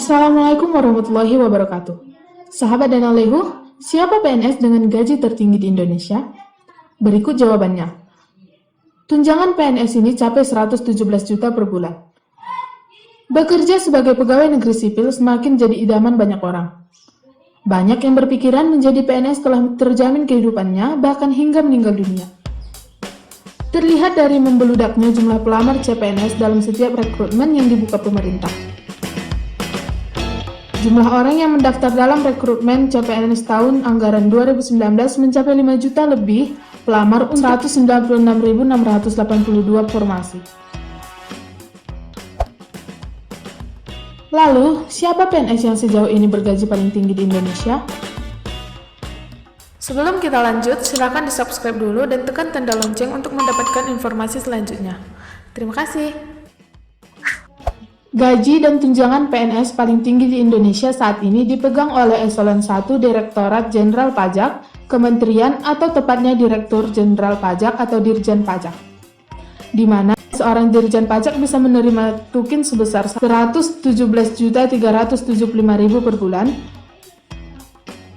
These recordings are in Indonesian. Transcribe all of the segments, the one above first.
Assalamualaikum warahmatullahi wabarakatuh. Sahabat Dana Lehu, siapa PNS dengan gaji tertinggi di Indonesia? Berikut jawabannya. Tunjangan PNS ini capai 117 juta per bulan. Bekerja sebagai pegawai negeri sipil semakin jadi idaman banyak orang. Banyak yang berpikiran menjadi PNS telah terjamin kehidupannya, bahkan hingga meninggal dunia. Terlihat dari membeludaknya jumlah pelamar CPNS dalam setiap rekrutmen yang dibuka pemerintah. Jumlah orang yang mendaftar dalam rekrutmen CPNS tahun anggaran 2019 mencapai 5 juta lebih pelamar untuk 196.682 formasi. Lalu, siapa PNS yang sejauh ini bergaji paling tinggi di Indonesia? Sebelum kita lanjut, silakan di-subscribe dulu dan tekan tanda lonceng untuk mendapatkan informasi selanjutnya. Terima kasih. Gaji dan tunjangan PNS paling tinggi di Indonesia saat ini dipegang oleh Eselon 1 Direktorat Jenderal Pajak, Kementerian atau tepatnya Direktur Jenderal Pajak atau Dirjen Pajak, di mana seorang Dirjen Pajak bisa menerima tukin sebesar 117.375.000 per bulan.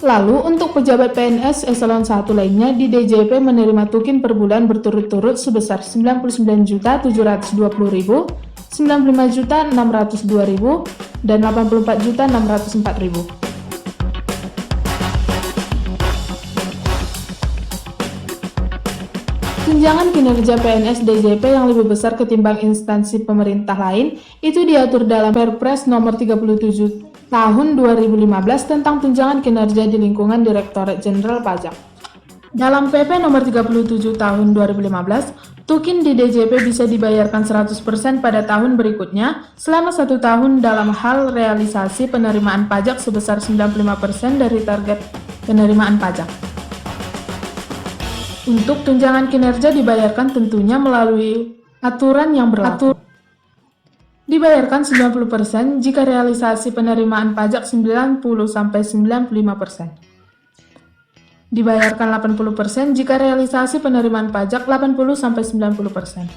Lalu, untuk pejabat PNS Eselon 1 lainnya di DJP menerima tukin per bulan berturut-turut sebesar 99.720.000, 95.602.000, dan 84.604.000. Tunjangan kinerja PNS DJP yang lebih besar ketimbang instansi pemerintah lain itu diatur dalam Perpres nomor 37 tahun 2015 tentang tunjangan kinerja di lingkungan Direktorat Jenderal Pajak. Dalam PP nomor 37 tahun 2015, tukin di DJP bisa dibayarkan 100% pada tahun berikutnya selama 1 tahun dalam hal realisasi penerimaan pajak sebesar 95% dari target penerimaan pajak. Untuk tunjangan kinerja dibayarkan tentunya melalui aturan yang berlaku. Dibayarkan 90% jika realisasi penerimaan pajak 90-95%. Dibayarkan 80% jika realisasi penerimaan pajak 80-90%.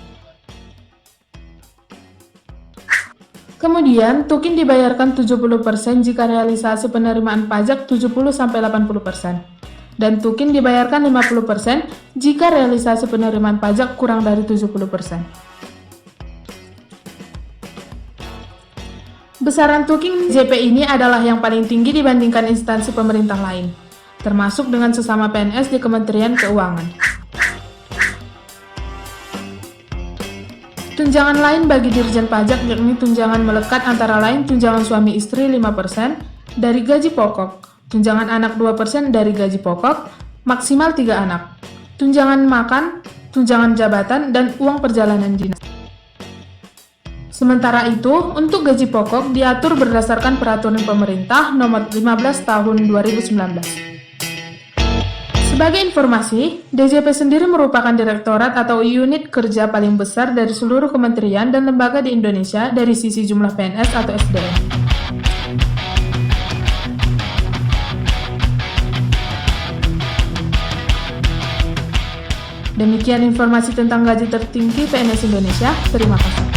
Kemudian, tukin dibayarkan 70% jika realisasi penerimaan pajak 70-80%. Dan tukin dibayarkan 50% jika realisasi penerimaan pajak kurang dari 70%. Besaran tukin JP ini adalah yang paling tinggi dibandingkan instansi pemerintah lain, termasuk dengan sesama PNS di Kementerian Keuangan. Tunjangan lain bagi Dirjen Pajak yakni tunjangan melekat antara lain tunjangan suami istri 5% dari gaji pokok, tunjangan anak 2% dari gaji pokok, maksimal 3 anak, tunjangan makan, tunjangan jabatan, dan uang perjalanan dinas. Sementara itu, untuk gaji pokok diatur berdasarkan peraturan pemerintah nomor 15 tahun 2019. Sebagai informasi, DJP sendiri merupakan direktorat atau unit kerja paling besar dari seluruh kementerian dan lembaga di Indonesia dari sisi jumlah PNS atau SDM. Demikian informasi tentang gaji tertinggi PNS Indonesia. Terima kasih.